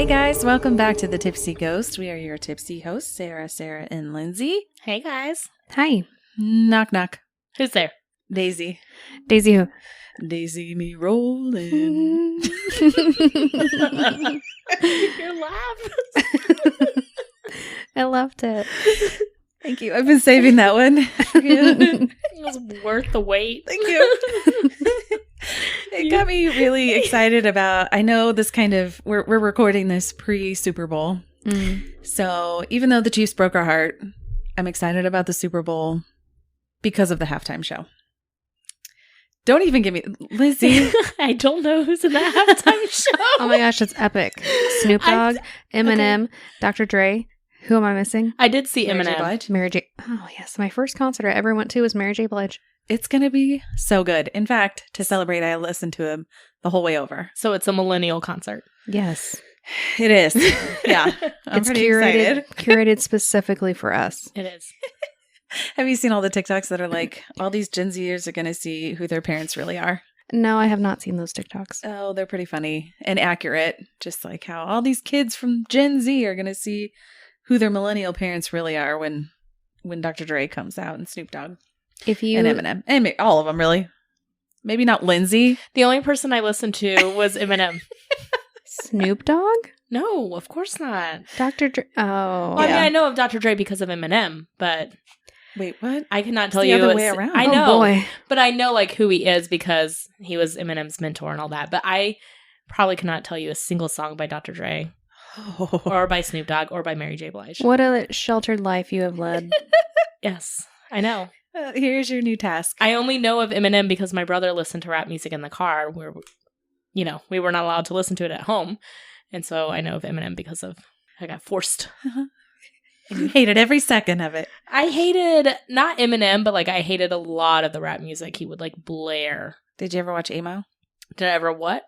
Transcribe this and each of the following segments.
Hey guys, welcome back to the Tipsy Ghost. We are your tipsy hosts, Sarah, and Lindsay. Hey guys. Hi. Knock, knock. Who's there? Daisy. Daisy who? Daisy me rolling. Your laugh. I loved it. Thank you. I've been saving that one. It was worth the wait. Thank you. It got me really excited about, I know this we're recording this pre-Super Bowl. So even though the Chiefs broke our heart, I'm excited about the Super Bowl because of the halftime show. Don't even give me, Lizzie. I don't know who's in the halftime show. Oh my gosh, it's epic. Snoop Dogg, Eminem, Dr. Dre. Who am I missing? I did see Mary J. Eminem. Blige. Mary J. Oh yes, my first concert I ever went to was Mary J. Blige. It's going to be so good. In fact, to celebrate, I listened to him the whole way over. So it's a millennial concert. Yes. It is. Yeah. I'm It's pretty curated excited. curated specifically for us. It is. Have you seen all the TikToks that are like, all these Gen Zers are going to see who their parents really are? No, I have not seen those TikToks. Oh, they're pretty funny and accurate. Just like how all these kids from Gen Z are going to see who their millennial parents really are when Dr. Dre comes out and Snoop Dogg If you and Eminem. And all of them, really. Maybe not Lindsay. The only person I listened to was Eminem. Snoop Dogg? No, of course not. Dr. Dre. Oh. Well, I mean, I know of Dr. Dre because of Eminem, but Wait, what? I cannot It's tell the you. other way around. I Oh, know, boy. but I know like who he is because he was Eminem's mentor and all that. But I probably cannot tell you a single song by Dr. Dre Oh. or by Snoop Dogg or by Mary J. Blige. What a sheltered life you have led. Yes, I know. Here's your new task. I only know of Eminem because my brother listened to rap music in the car where, you know, we were not allowed to listen to it at home. And so I know of Eminem because of, I got forced. And you hated every second of it. I hated, not Eminem, but like I hated a lot of the rap music he would like blare. Did you ever watch 8 Mile? Did I ever what?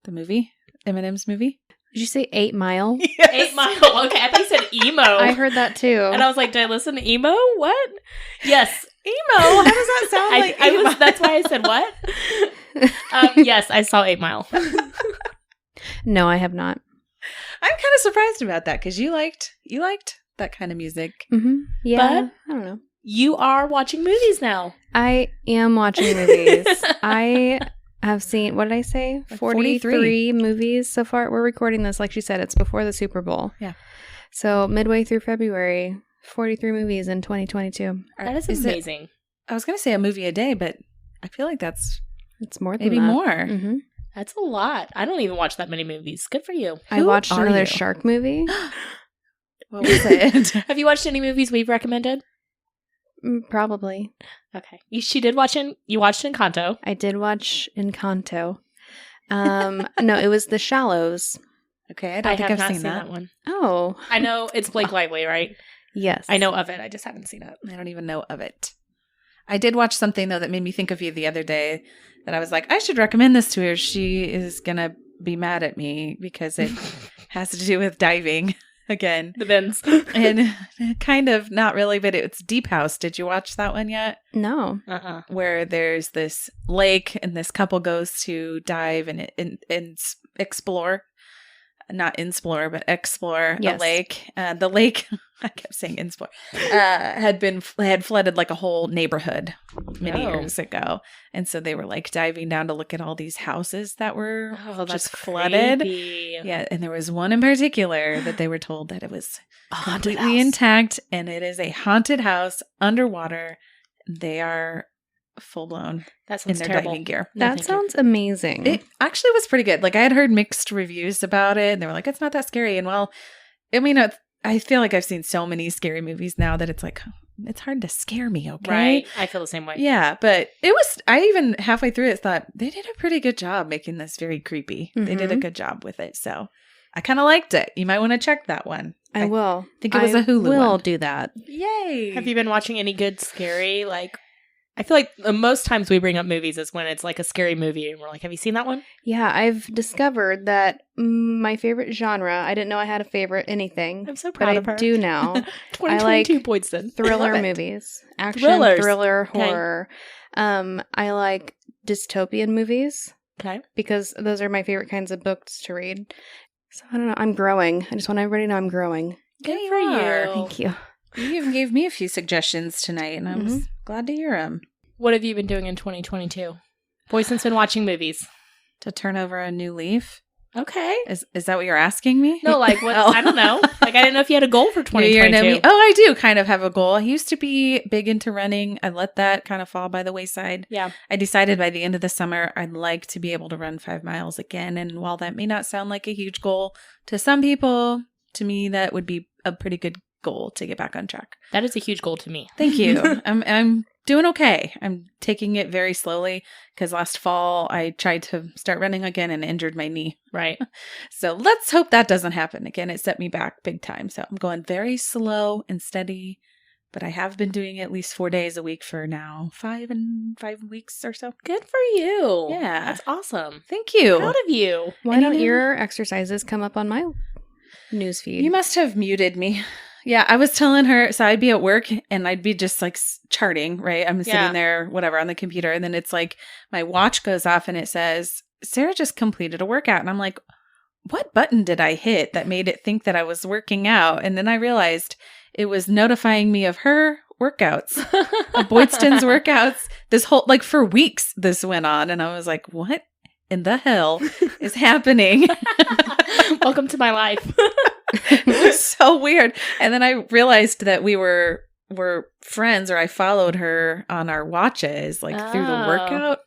The movie? Eminem's movie? Did you say 8 Mile? Yes. 8 Mile. Okay, I thought you said emo. I heard that too. And I was like, did I listen to emo? What? Yes. Emo? How does that sound like 8 Mile? That's why I said what? Yes, I saw 8 Mile. No, I have not. I'm kind of surprised about that because you liked that kind of music. Mm-hmm. Yeah. But- I don't know. You are watching movies now. I am watching movies. I have seen, what did I say? Like 43 movies so far. We're recording this, like she said, it's before the Super Bowl. Yeah. So midway through February, 43 movies in 2022. That is Is it- amazing. I was going to say a movie a day, but I feel like that's It's more than maybe that. more. Mm-hmm. That's a lot. I don't even watch that many movies. Good for you. I Who watched are another you? shark movie. What was it? Have you watched any movies we've recommended? Probably. Okay. You watched Encanto. I did watch Encanto. No, it was The Shallows. Okay, I I don't think have I've not seen that. one. Oh. I know it's Blake Lively, right? Yes. I know of it. I just haven't seen it. I don't even know of it. I did watch something, though, that made me think of you the other day that I was like, I should recommend this to her. She is going to be mad at me because it has to do with diving again. The bins. And kind of, not really, but it's Deep House. Did you watch that one yet? No. Uh-uh. Where there's this lake and this couple goes to dive and explore. Not explore, but explore a Yes. lake. The lake, I kept saying explore, had flooded like a whole neighborhood many Oh. years ago. And so they were like diving down to look at all these houses that were Oh, that's just flooded. creepy. Yeah, and there was one in particular that they were told that it was A haunted completely house. intact, and it is a haunted house underwater. They are full blown That in sounds their terrible. diving gear. No, That thank you. sounds amazing. It actually was pretty good. Like I had heard mixed reviews about it, and they were like, "It's not that scary." And well, I mean, I feel like I've seen so many scary movies now that it's like it's hard to scare me. Okay, Right. I feel the same way. Yeah, but it was. I even halfway through it thought they did a pretty good job making this very creepy. They did a Mhm. good job with it, so I kind of liked it. You might want to check that one. I will. think it was a Hulu will one. do that. Yay! Have you been watching any good scary, like, I feel like the most times we bring up movies is when it's like a scary movie and we're like, have you seen that one? Yeah, I've discovered that my favorite genre, I didn't know I had a favorite anything, I'm so but proud I of her. do now. 2022 points then. Thriller love it. movies. Action, Thrillers. thriller, Okay. horror. I like dystopian movies Okay. because those are my favorite kinds of books to read. So I don't know. I'm growing. I just want everybody to know I'm growing. Good Yeah, for you are. you. Thank you. You even gave me a few suggestions tonight, and I was glad to hear them. What have you been doing in 2022? Boysen's been watching movies. To turn over a new leaf? Okay. Is that what you're asking me? No, like what? Oh. I don't know. Like I didn't know if you had a goal for New year, 2022. new me. Oh, I do kind of have a goal. I used to be big into running. I let that kind of fall by the wayside. Yeah. I decided by the end of the summer, I'd like to be able to run 5 miles again. And while that may not sound like a huge goal to some people, to me, that would be a pretty good goal to get back on track. That is a huge goal to me. Thank you. I'm doing okay. I'm taking it very slowly because last fall I tried to start running again and injured my knee. Right. So let's hope that doesn't happen again. It set me back big time. So I'm going very slow and steady, but I have been doing at least 4 days a week for now 5 weeks or so. Good for you. Yeah. That's awesome. Thank you. Proud of you. Why And don't you know- your exercises come up on my newsfeed? You must have muted me. Yeah, I was telling her, so I'd be at work and I'd be just like charting, right? I'm sitting Yeah. there, whatever, on the computer. And then it's like my watch goes off and it says, Sarah just completed a workout. And I'm like, what button did I hit that made it think that I was working out? And then I realized it was notifying me of her workouts, of Boydston's workouts. This whole, like for weeks, this went on. And I was like, what in the hell is happening? Welcome to my life. It was so weird. And then I realized that we were friends, or I followed her on our watches, like through the Oh. workout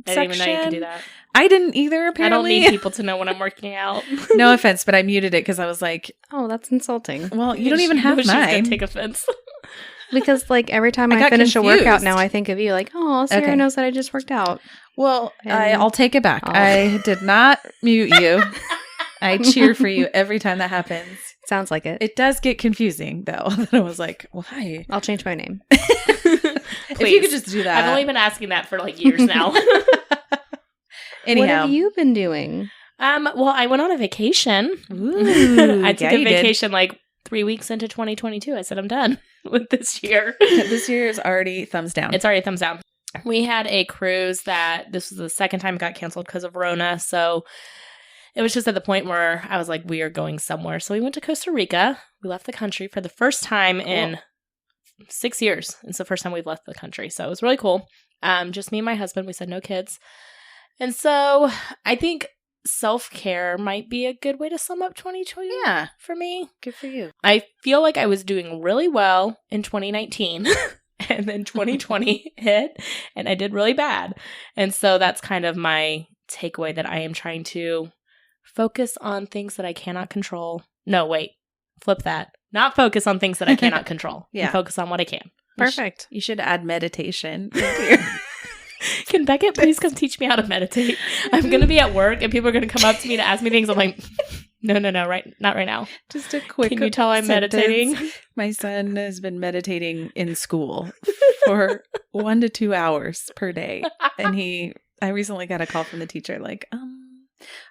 I section. didn't even know you could do that. I didn't either, I apparently. don't need people to know when I'm working out. No offense, but I muted it because I was like, Oh, that's insulting. well, you don't even She have knows she's gonna mine. take offense. Because like every time I I got finish a workout confused. now, I think of you. Like, oh, Sarah Okay. knows that I just worked out. Well, And- I'll take it back. Oh. I did not mute you. I cheer for you every time that happens. Sounds like it. It does get confusing, though. That I was like, why? I'll change my name. If you could just do that. I've only been asking that for like years now. Anyhow. What have you been doing? Well, I went on a vacation. Ooh, I took yeah, a you did. vacation like 3 weeks into 2022. I said I'm done with this year. This year is already thumbs down. It's already a thumbs down. We had a cruise that this was the second time it got canceled because of Rona. So it was just at the point where I was like, we are going somewhere. So we went to Costa Rica. We left the country for the first time in 6 years. It's the first time we've left the country. So it was really cool. Just me and my husband. We said no kids. And so I think self-care might be a good way to sum up 2020 Yeah, for me. good for you. I feel like I was doing really well in 2019 and then 2020 hit and I did really bad. And so that's kind of my takeaway, that I am trying to focus on things that I cannot control. No, wait, flip that. Not focus on things that I cannot control. Yeah. And focus on what I can. Perfect. You should add meditation. Can Beckett please come teach me how to meditate? I'm going to be at work and people are going to come up to me to ask me things. I'm like, no, right, not right now. Just a quick. Can you tell I'm sentence. meditating? My son has been meditating in school for 1 to 2 hours per day, and I recently got a call from the teacher like,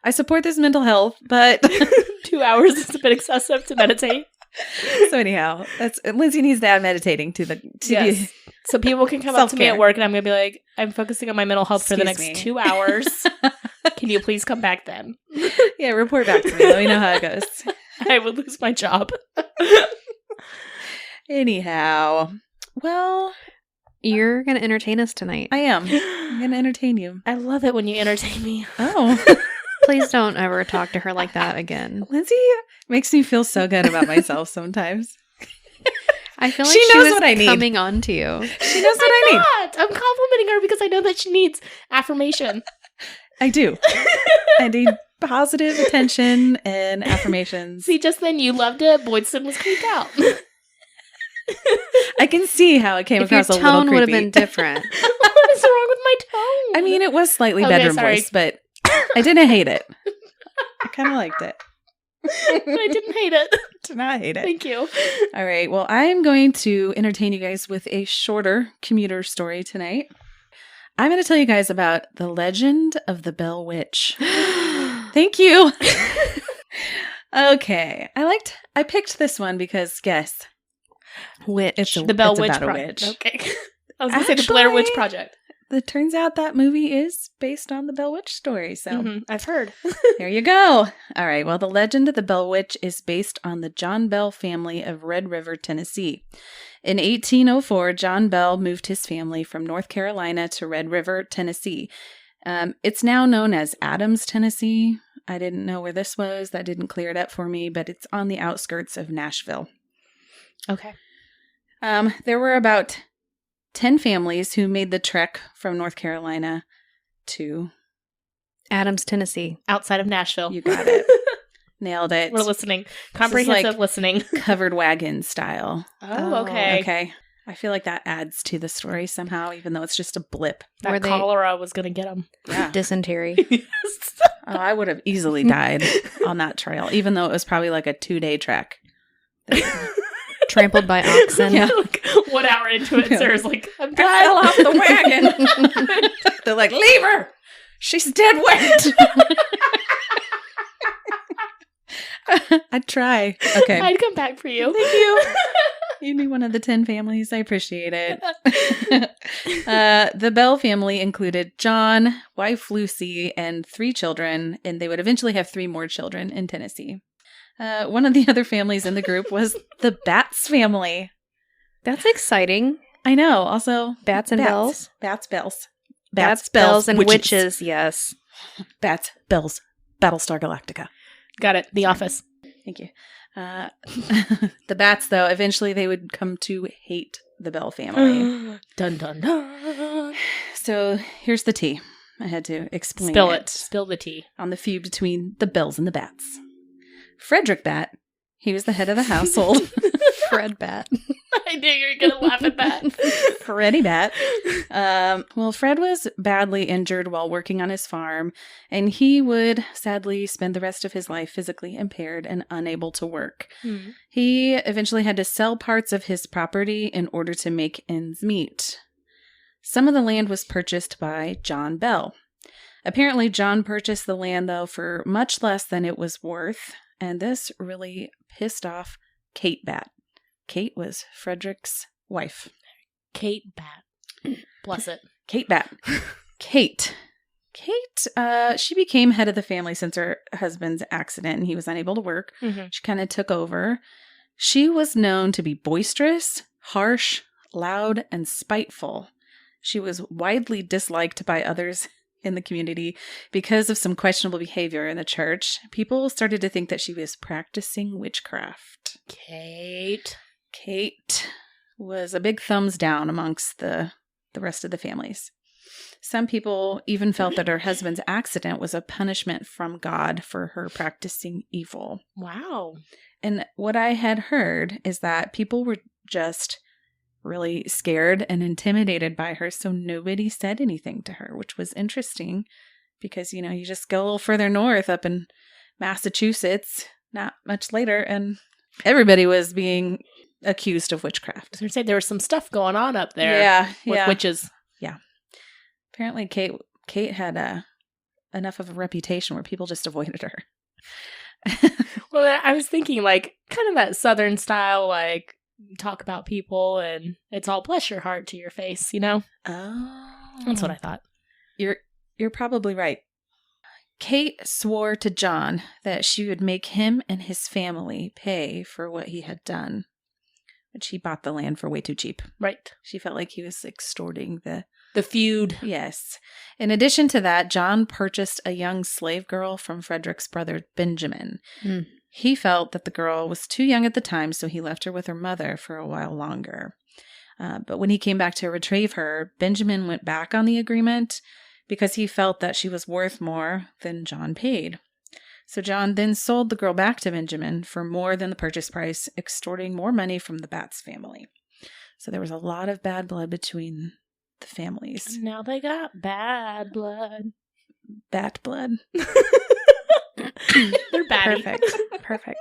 I support this mental health, but 2 hours is a bit excessive to meditate. so anyhow, that's Lindsay needs to add meditating to Yes. So people can come up to me Self-care. at work and I'm going to be like, I'm focusing on my mental health for the Excuse next me. 2 hours. Can you please come back then? yeah, report back to me. Let me know how it goes. I would lose my job. Anyhow, well, You're going to entertain us tonight. I am. I'm going to entertain you. I love it when you entertain me. Oh. Please don't ever talk to her like that again. Lindsay makes me feel so good about myself sometimes. I feel like She she knows was what I need. coming on to you. She knows what I need. I'm complimenting her because I know that she needs affirmation. I do. I need positive attention and affirmations. See, just then you loved it. Boydston was creeped out. I can see how it came If your across a little tone would have creepy. been different. What is wrong with my tone? I mean, it was slightly Okay, bedroom sorry. voice, but I didn't hate it. I kind of liked it. I didn't hate it. Did not hate it. Thank you. All right. Well, I'm going to entertain you guys with a shorter commuter story tonight. I'm going to tell you guys about the legend of the Bell Witch. Thank you. Okay. I picked this one because, guess. Witch. It's a The Bell it's Witch about a Project. witch. Okay. I was going to say the Blair Witch Actually- Project. it turns out that movie is based on the Bell Witch story. So I've heard. there you go. All right. Well, the legend of the Bell Witch is based on the John Bell family of Red River, Tennessee. In 1804, John Bell moved his family from North Carolina to Red River, Tennessee. It's now known as Adams, Tennessee. I didn't know where this was. That didn't clear it up for me, but it's on the outskirts of Nashville. Okay. There were about 10 families who made the trek from North Carolina to Adams, Tennessee. Outside of Nashville. You got it. Nailed it. We're listening. Comprehensive listening. Covered wagon style. Oh, okay. Okay. I feel like that adds to the story somehow, even though it's just a blip. That cholera was going to get them. Yeah. Dysentery. Oh, I would have easily died on that trail, even though it was probably like a 2-day trek. Trampled by oxen. Yeah. Like 1 hour into it, Sarah's like, I'm I dying. fell off the wagon. They're like, leave her. She's dead wet. I'd try. Okay. I'd come back for you. Thank you. You'd be one of the 10 families. I appreciate it. The Bell family included John, wife Lucy, and 3 children, and they would eventually have 3 more children in Tennessee. One of the other families in the group was the Batts family. That's exciting. I know. Also, Bats and bells. Bats, bells. Bats, bells, and witches. Yes. Bats, bells. Battlestar Galactica. Got it. The Office. Thank you. The Bats, though, eventually they would come to hate the Bell family. Dun, dun, dun. So here's the tea. I had to explain Spill it. Spill the tea. On the feud between the Bells and the Bats. Frederick Bat, he was the head of the household. Fred Bat. I knew you were going to laugh at that. Freddy Bat. Well, Fred was badly injured while working on his farm, and he would sadly spend the rest of his life physically impaired and unable to work. He eventually had to sell parts of his property in order to make ends meet. Some of the land was purchased by John Bell. Apparently, John purchased the land, though, for much less than it was worth, and this really pissed off Kate Bat. Kate was Frederick's wife. Kate Bat. Bless it. Kate Bat. Kate, she became head of the family since her husband's accident and he was unable to work. She kind of took over. She was known to be boisterous, harsh, loud, and spiteful. She was widely disliked by others in the community because of some questionable behavior in the church. People started to think that she was practicing witchcraft. Kate was a big thumbs down amongst the rest of the families. Some people even felt that her husband's accident was a punishment from God for her practicing evil. Wow. And what I had heard is that people were just really scared and intimidated by her, so nobody said anything to her, which was interesting because, you know, you just go a little further north up in Massachusetts, not much later, and everybody was being accused of witchcraft. I was going to say there was some stuff going on up there with witches. Yeah. Apparently Kate had enough of a reputation where people just avoided her. Well, I was thinking like kind of that Southern style, like talk about people and it's all bless your heart to your face, you know? Oh. That's what I thought. You're probably right. Kate swore to John that she would make him and his family pay for what he had done, which he bought the land for way too cheap. Right. She felt like he was extorting the feud. Yes. In addition to that, John purchased a young slave girl from Frederick's brother, Benjamin. He felt that the girl was too young at the time, so he left her with her mother for a while longer. But when he came back to retrieve her, Benjamin went back on the agreement because he felt that she was worth more than John paid. So John then sold the girl back to Benjamin for more than the purchase price, extorting more money from the Batts family. So there was a lot of bad blood between the families. Now they got bad blood. Bat blood. They're batty. Perfect.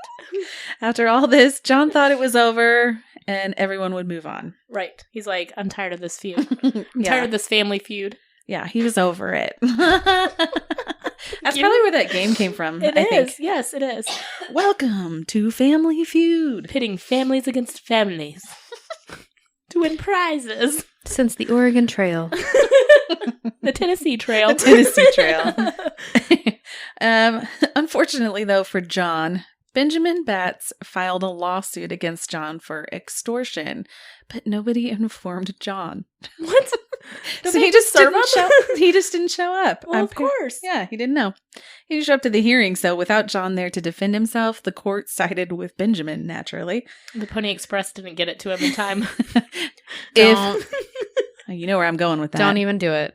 After all this, John thought it was over and everyone would move on. Right. He's like, I'm tired of this feud. I'm tired of this family feud. Yeah, he was over it. That's probably where that game came from. I think. Yes, it is. Welcome to Family Feud. Pitting families against families to win prizes. Since the Oregon Trail. The Tennessee Trail. The Tennessee Trail. Unfortunately, though, for John, Benjamin Batts filed a lawsuit against John for extortion, but nobody informed John. What? So he just didn't show up. Well, of course. Yeah, he didn't know. He didn't show up to the hearing, so without John there to defend himself, the court sided with Benjamin, naturally. The Pony Express didn't get it to him in time. You know where I'm going with that. Don't even do it.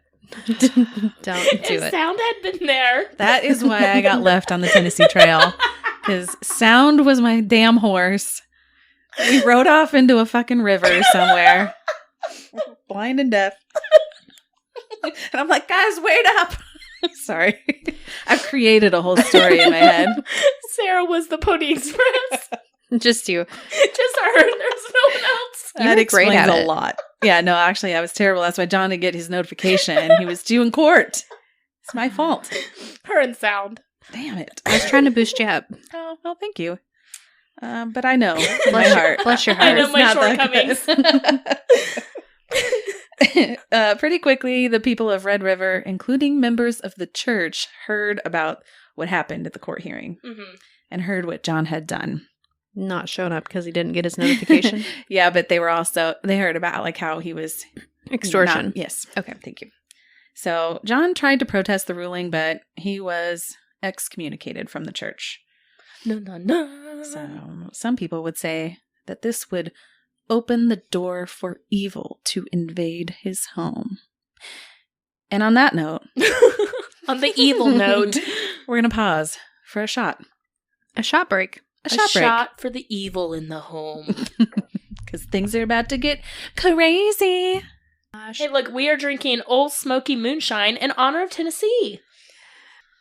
Don't do it. Sound had been there. That is why I got left on the Tennessee Trail. Because Sound was my damn horse. We rode off into a fucking river somewhere. Blind and deaf. And I'm like, guys, wait up. Sorry. I've created a whole story in my head. Sarah was the Pony Express. Just you. Just her. There's no one else. That explains a lot. Yeah, no, actually, I was terrible. That's why John didn't get his notification. He was due in court. It's my fault. Her and Sound. Damn it. I was trying to boost you up. Oh, well, thank you. But I know in my heart. Bless your heart. I know my shortcomings. Pretty quickly, the people of Red River, including members of the church, heard about what happened at the court hearing and heard what John had done. Not showing up because he didn't get his notification. Yeah, but they heard about like how he was Extortion. Yes. Okay. Thank you. So John tried to protest the ruling, but he was excommunicated from the church. No. So some people would say that this would open the door for evil to invade his home. And on that note, on the evil note, we're going to pause for a shot. A shot break. A shot for the evil in the home. Because things are about to get crazy. Hey, look, we are drinking Old Smoky Moonshine in honor of Tennessee.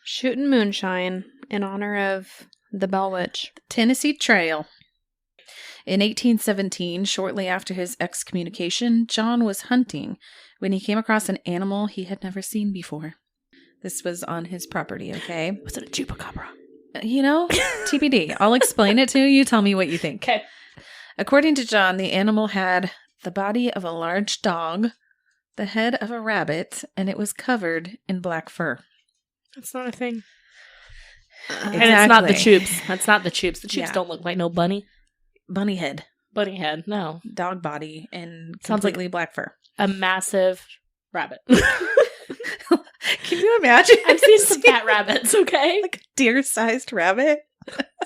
Shooting moonshine in honor of the Bell Witch. Tennessee Trail. In 1817, shortly after his excommunication, John was hunting when he came across an animal he had never seen before. This was on his property, okay? Was it a chupacabra? You know, TBD. I'll explain it to you. You tell me what you think. Okay. According to John, the animal had the body of a large dog, the head of a rabbit, and it was covered in black fur. That's not a thing. Exactly. And it's not the choops. That's not the choops. The choops don't look like no bunny. Bunny head. Bunny head, no. Dog body and Sounds completely like black fur. A massive rabbit. Can you imagine? I've seen some fat rabbits, okay? Like a deer-sized rabbit.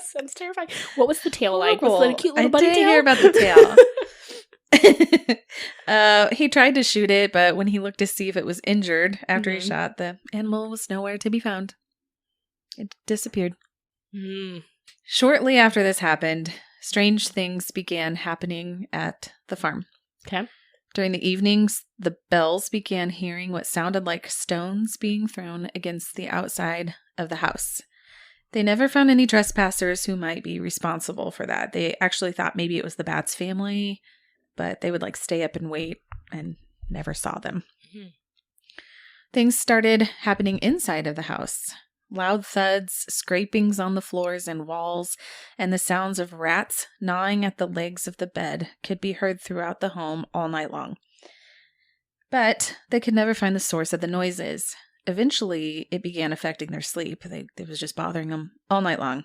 Sounds terrifying. What was the tail like? Was it a cute little bunny tail? I did hear about the tail. He tried to shoot it, but when he looked to see if it was injured after he shot, the animal was nowhere to be found. It disappeared. Shortly after this happened, strange things began happening at the farm. Okay. During the evenings, the Bells began hearing what sounded like stones being thrown against the outside of the house. They never found any trespassers who might be responsible for that. They actually thought maybe it was the Batts family, but they would like stay up and wait and never saw them. Things started happening inside of the house. Loud thuds, scrapings on the floors and walls, and the sounds of rats gnawing at the legs of the bed could be heard throughout the home all night long. But they could never find the source of the noises. Eventually, it began affecting their sleep. It was just bothering them all night long.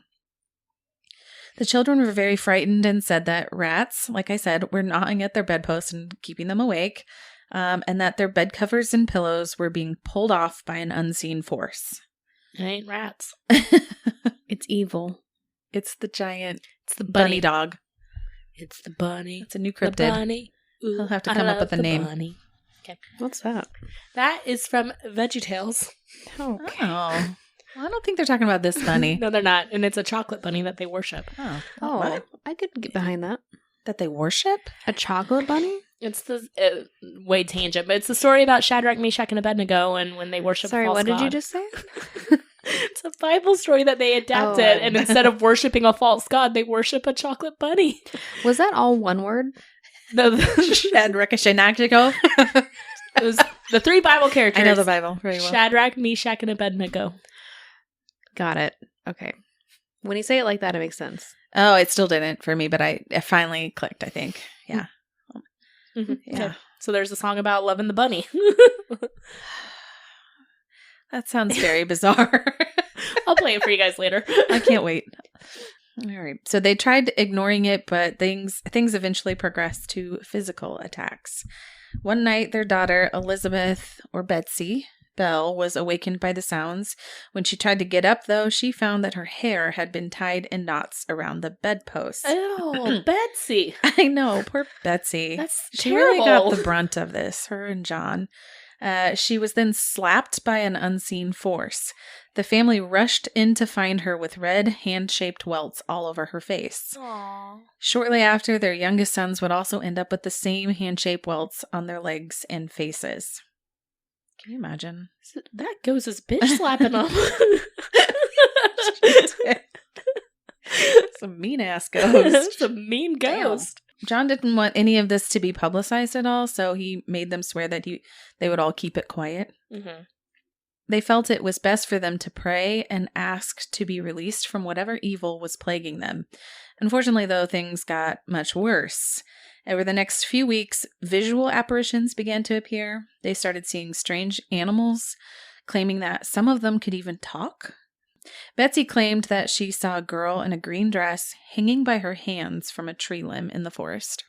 The children were very frightened and said that rats, like I said, were gnawing at their bedposts and keeping them awake, and that their bed covers and pillows were being pulled off by an unseen force. It ain't rats. It's evil. It's the giant. It's the bunny dog. It's the bunny. It's a new cryptid. The bunny. Ooh, He'll have to come up with a name. Bunny. Okay. What's that? That is from VeggieTales. Okay. Oh. Well, I don't think they're talking about this bunny. No, they're not. And it's a chocolate bunny that they worship. Oh, what? I could get behind that. That they worship? A chocolate bunny? It's the way tangent, but it's the story about Shadrach, Meshach, and Abednego, and when they worship. Sorry, false what did god. you just say? It's a Bible story that they adapted, and instead of worshiping a false god, they worship a chocolate bunny. Was that all one word? No, Shadrach, Meshach. it was the three Bible characters. I know the Bible very well. Shadrach, Meshach, and Abednego. Got it. Okay. When you say it like that, it makes sense. Oh, it still didn't for me, but I finally clicked, I think. Yeah. Mm-hmm. Yeah. Okay. So there's a song about loving the bunny. That sounds very bizarre. I'll play it for you guys later. I can't wait. All right. So they tried ignoring it, but things eventually progressed to physical attacks. One night, their daughter, Elizabeth, or Betsy Bell, was awakened by the sounds. When she tried to get up, though, she found that her hair had been tied in knots around the bedpost. Oh, Betsy. I know. Poor Betsy. That's She terrible. really got the brunt of this, her and John. She was then slapped by an unseen force. The family rushed in to find her with red, hand-shaped welts all over her face. Aww. Shortly after, their youngest sons would also end up with the same hand-shaped welts on their legs and faces. Can you imagine? So that goes as bitch slapping them. Some mean-ass ghost. It's a mean ghost. John didn't want any of this to be publicized at all, so he made them swear that they would all keep it quiet. Mm-hmm. They felt it was best for them to pray and ask to be released from whatever evil was plaguing them. Unfortunately, though, things got much worse. Over the next few weeks, visual apparitions began to appear. They started seeing strange animals, claiming that some of them could even talk. Betsy claimed that she saw a girl in a green dress hanging by her hands from a tree limb in the forest.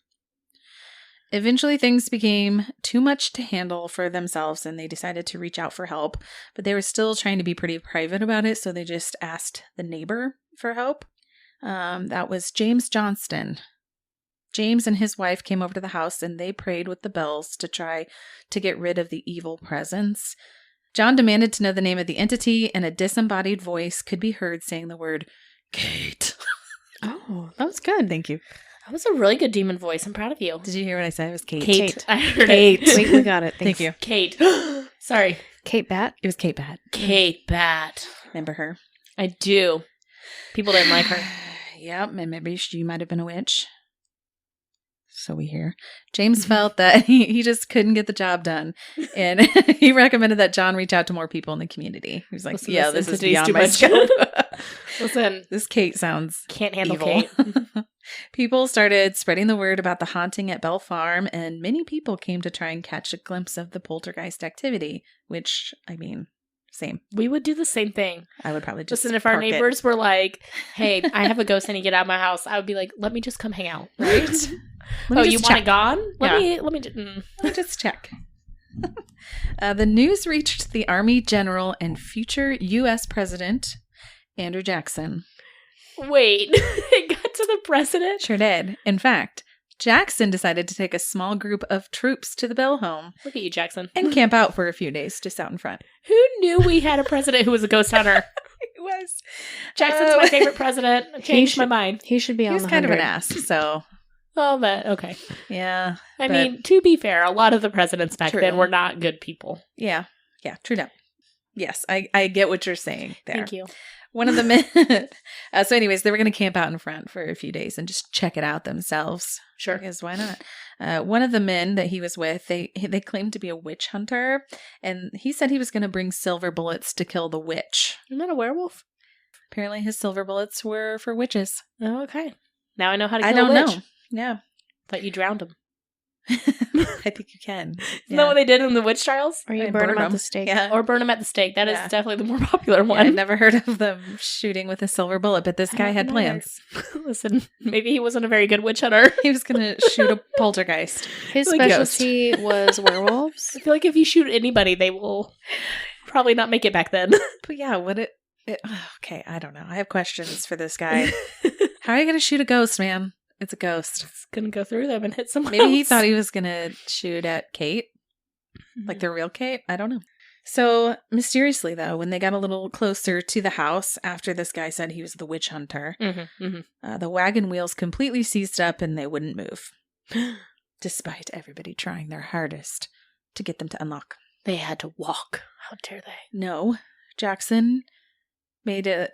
Eventually, things became too much to handle for themselves, and they decided to reach out for help. But they were still trying to be pretty private about it, so they just asked the neighbor for help. That was James Johnston. James and his wife came over to the house, and they prayed with the bells to try to get rid of the evil presence. John demanded to know the name of the entity, and a disembodied voice could be heard saying the word, Kate. Oh, that was good. Thank you. That was a really good demon voice. I'm proud of you. Did you hear what I said? It was Kate. Kate. I heard Kate. it. We got it. Thank Thanks. you. Kate. Sorry. Kate Bat? It was Kate Bat. Kate Bat. Remember her? I do. People didn't like her. Yep, and maybe she might have been a witch. So we hear. James felt that he just couldn't get the job done. And he recommended that John reach out to more people in the community. He was like, Listen, yeah, this this is entity's beyond too my much. scope. Listen. This Kate sounds Can't handle evil. Kate. People started spreading the word about the haunting at Bell Farm, and many people came to try and catch a glimpse of the poltergeist activity, which, I mean, same. We would do the same thing. I would probably just Listen, if our park it. neighbors were like, hey, I have a ghost and you get out of my house, I would be like, let me just come hang out. Right? Let me Oh, just you want check. it gone? Let Yeah. me Just check. The news reached the Army General and future U.S. President, Andrew Jackson. Wait. It got to the president? Sure did. In fact, Jackson decided to take a small group of troops to the Bell home Look at you, Jackson. and camp out for a few days just out in front. Who knew we had a president who was a ghost hunter? It was. Jackson's my favorite president. I changed my mind. He should be He on was the kind of 100. an ass, so Oh, but okay. yeah. I But- mean, to be fair, a lot of the presidents back True. then were not good people. Yeah. Yeah, true that. Yes, I get what you're saying there. Thank you. One of the men. So anyways, they were going to camp out in front for a few days and just check it out themselves. Sure. Because why not? One of the men that he was with, they claimed to be a witch hunter, and he said he was going to bring silver bullets to kill the witch. Isn't that a werewolf? Apparently his silver bullets were for witches. Oh, okay. Now I know how to kill I don't a witch. know. Yeah. Thought you drowned him. I think you can. Isn't that what they did in the witch trials? Or you I burn him burn at 'em. the stake. Yeah. Or burn him at the stake. That is Yeah. definitely the more popular Yeah, one. I've never heard of them shooting with a silver bullet, but this guy had haven't either. plans. Listen, maybe he wasn't a very good witch hunter. He was going to shoot a poltergeist. His Like specialty was werewolves. I feel like if you shoot anybody, they will probably not make it back then. But yeah, okay, I don't know. I have questions for this guy. How are you going to shoot a ghost, man? It's a ghost. It's gonna go through them and hit someone Maybe he else. thought he was going to shoot at Kate, like the real Kate. I don't know. So mysteriously, though, when they got a little closer to the house after this guy said he was the witch hunter, the wagon wheels completely seized up and they wouldn't move, despite everybody trying their hardest to get them to unlock. They had to walk. How dare they? No, Jackson made an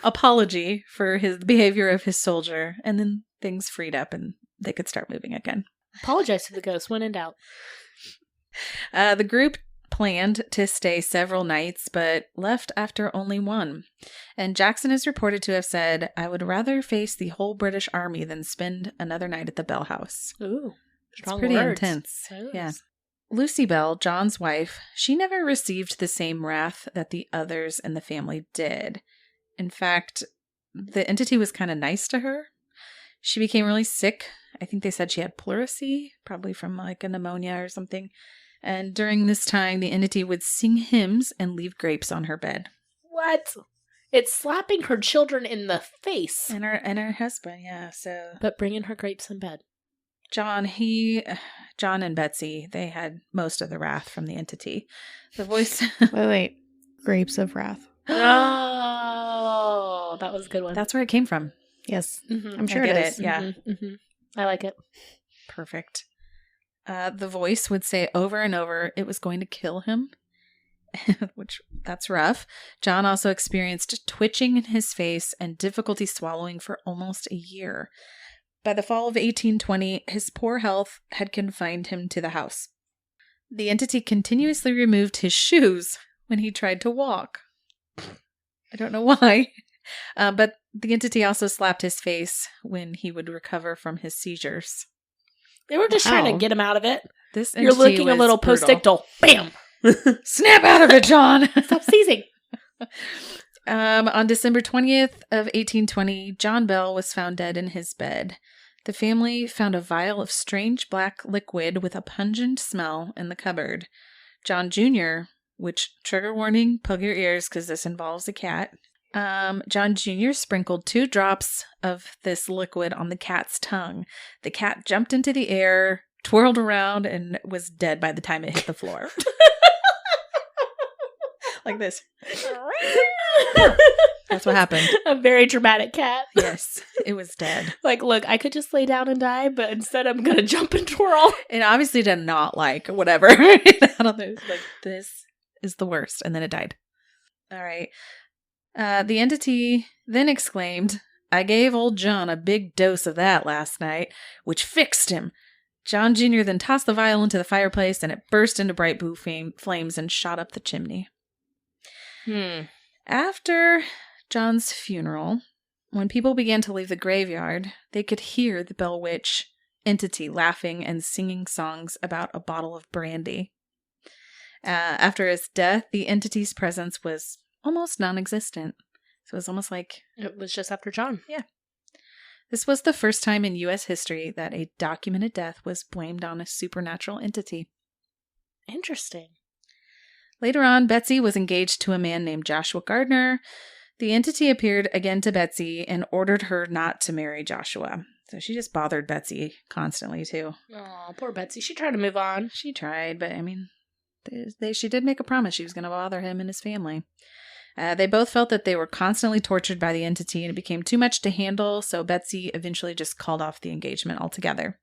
apology for his behavior of his soldier, and then things freed up and they could start moving again. Apologize to the ghost when in doubt. The group planned to stay several nights, but left after only one. And Jackson is reported to have said, "I would rather face the whole British army than spend another night at the Bell House." Ooh. Strong pretty words. intense. It is. Yeah. Lucy Bell, John's wife, she never received the same wrath that the others in the family did. In fact, the entity was kind of nice to her. She became really sick. I think they said she had pleurisy, probably from like a pneumonia or something. And during this time, the entity would sing hymns and leave grapes on her bed. What? It's slapping her children in the face. And her husband, yeah. So, But bringing her grapes in bed. John and Betsy, they had most of the wrath from the entity. The voice. Wait. Grapes of Wrath. Oh, that was a good one. That's where it came from. Yes. Mhm. I'm sure I it get is. it. Yeah. Mhm. I like it. Perfect. The voice would say over and over it was going to kill him, which that's rough. John also experienced twitching in his face and difficulty swallowing for almost a year. By the fall of 1820, his poor health had confined him to the house. The entity continuously removed his shoes when he tried to walk. I don't know why, but the entity also slapped his face when he would recover from his seizures. They were just trying to Wow. get him out of it. This You're entity looking a was little brutal. post-ictal. Bam! Snap out of it, John! Stop seizing. On December 20th of 1820, John Bell was found dead in his bed. The family found a vial of strange black liquid with a pungent smell in the cupboard. John Jr., which, trigger warning, plug your ears because this involves a cat. John Jr. sprinkled 2 drops of this liquid on the cat's tongue. The cat jumped into the air, twirled around, and was dead by the time it hit the floor. Like this. That's what happened. A very dramatic cat. Yes, it was dead. Like, look, I could just lay down and die, but instead I'm going to jump and twirl. It obviously did not like whatever. I don't know. It's like, this is the worst. And then it died. All right. The entity then exclaimed, "I gave old John a big dose of that last night, which fixed him." John Jr. then tossed the vial into the fireplace and it burst into bright blue flames and shot up the chimney. After John's funeral, when people began to leave the graveyard, they could hear the Bell Witch entity laughing and singing songs about a bottle of brandy. After his death, the entity's presence was almost non-existent. So it was almost like... It was just after John. Yeah. This was the first time in U.S. history that a documented death was blamed on a supernatural entity. Interesting. Later on, Betsy was engaged to a man named Joshua Gardner. The entity appeared again to Betsy and ordered her not to marry Joshua. So she just bothered Betsy constantly, too. Oh, poor Betsy. She tried to move on. She tried, but I mean, she did make a promise she was going to bother him and his family. They both felt that they were constantly tortured by the entity and it became too much to handle, so Betsy eventually just called off the engagement altogether.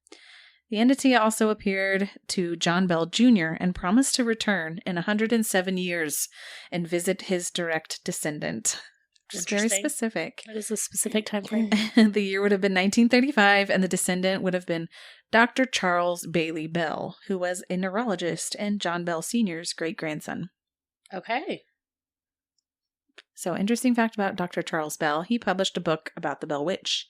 The entity also appeared to John Bell Jr. and promised to return in 107 years and visit his direct descendant. Just very Interesting. specific. That is a specific time frame. The year would have been 1935, and the descendant would have been Dr. Charles Bailey Bell, who was a neurologist and John Bell Sr.'s great-grandson. Okay. So, interesting fact about Dr. Charles Bell, he published a book about the Bell Witch,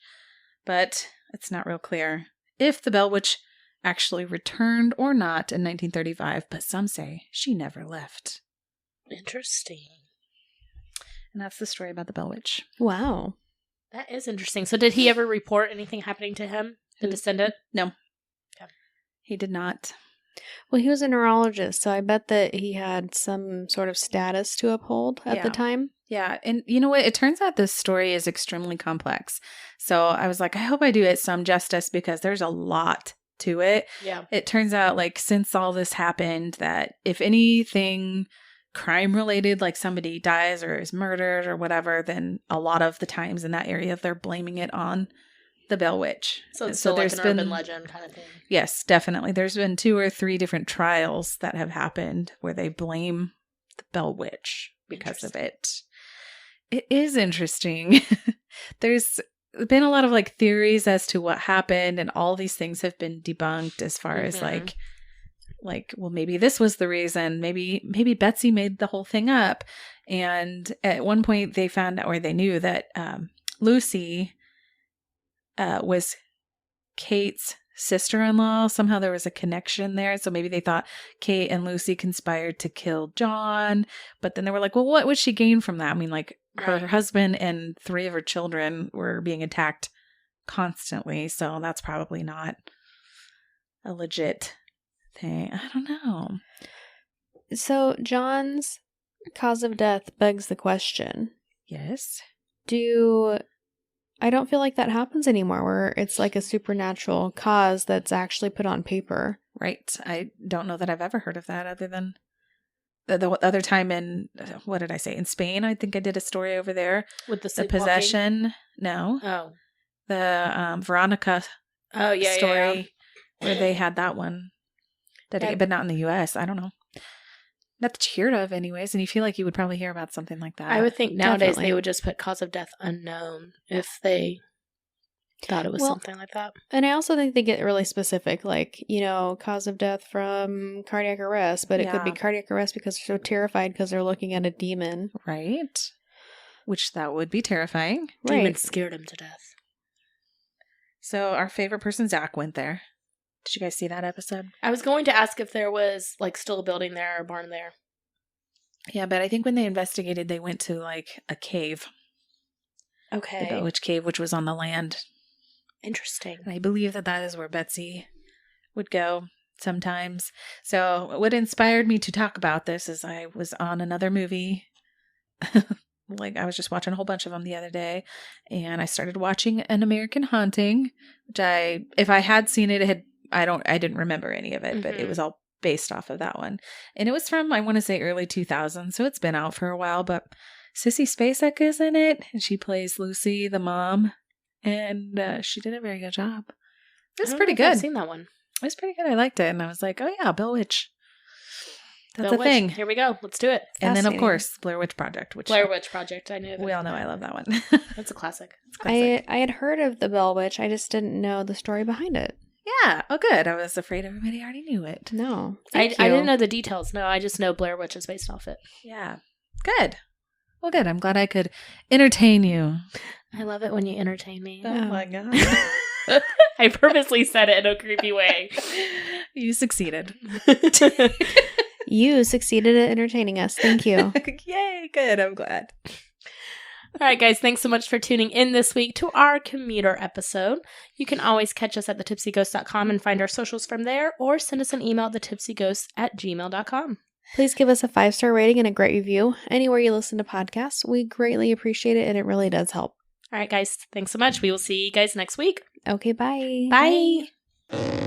but it's not real clear if the Bell Witch actually returned or not in 1935, but some say she never left. Interesting. And that's the story about the Bell Witch. Wow. That is interesting. So did he ever report anything happening to him, the descendant? No. Okay. He did not. Well, he was a neurologist, so I bet that he had some sort of status to uphold at the Yeah. time. Yeah, and you know what? It turns out this story is extremely complex. So I was like, I hope I do it some justice because there's a lot to it. Yeah. It turns out, like, since all this happened, that if anything crime related, like somebody dies or is murdered or whatever, then a lot of the times in that area, they're blaming it on the Bell Witch. So it's still like an urban legend kind of thing. Yes, definitely. There's been 2 or 3 different trials that have happened where they blame the Bell Witch because of it. It is interesting. There's been a lot of like theories as to what happened, and all these things have been debunked as far as like, well, maybe this was the reason. Maybe Betsy made the whole thing up. And at one point they found out, or they knew that Lucy was Kate's sister-in-law. Somehow there was a connection there. So maybe they thought Kate and Lucy conspired to kill John. But then they were like, well, what would she gain from that? I mean, like her husband and 3 of her children were being attacked constantly. So that's probably not a legit thing. I don't know. So John's cause of death begs the question. Yes. I don't feel like that happens anymore, where it's like a supernatural cause that's actually put on paper. Right. I don't know that I've ever heard of that other than the other time in, what did I say? In Spain, I think I did a story over there. With the possession. No. Oh. The Veronica story where they had that one. But not in the U.S. I don't know. Not that you heard of anyways, and you feel like you would probably hear about something like that. I would think nowadays they would just put cause of death unknown if they thought it was something like that. And I also think they get really specific, like, cause of death from cardiac arrest, but it could be cardiac arrest because they're so terrified because they're looking at a demon. Right. Which that would be terrifying. Right. Demon scared him to death. So our favorite person, Zach, went there. Did you guys see that episode? I was going to ask if there was like still a building there or a barn there. Yeah, but I think when they investigated, they went to like a cave. Okay. The Bellwitch Cave, which was on the land. Interesting. And I believe that is where Betsy would go sometimes. So what inspired me to talk about this is I was on another movie. Like I was just watching a whole bunch of them the other day, and I started watching An American Haunting, which if I had seen it, I didn't remember any of it, but it was all based off of that one. And it was from, I want to say, early 2000s, so it's been out for a while, but Sissy Spacek is in it, and she plays Lucy, the mom, and she did a very good job. It was pretty good. I've seen that one. It was pretty good. I liked it, and I was like, oh yeah, Bell Witch. That's Bell a thing. Here we go. Let's do it. And then, of course, Blair Witch Project. Blair Witch Project. I knew that. We all know I love that one. That's a classic. I had heard of the Bell Witch. I just didn't know the story behind it. Yeah. Oh, good. I was afraid everybody already knew it. No. I didn't know the details. No, I just know Blair Witch is based off it. Yeah. Good. Well, good. I'm glad I could entertain you. I love it when you entertain me. Oh my God. I purposely said it in a creepy way. You succeeded. You succeeded at entertaining us. Thank you. Yay. Good. I'm glad. All right, guys. Thanks so much for tuning in this week to our commuter episode. You can always catch us at thetipsyghost.com and find our socials from there, or send us an email at thetipsyghost@gmail.com. Please give us a 5-star rating and a great review anywhere you listen to podcasts. We greatly appreciate it, and it really does help. All right, guys. Thanks so much. We will see you guys next week. Okay, bye. Bye.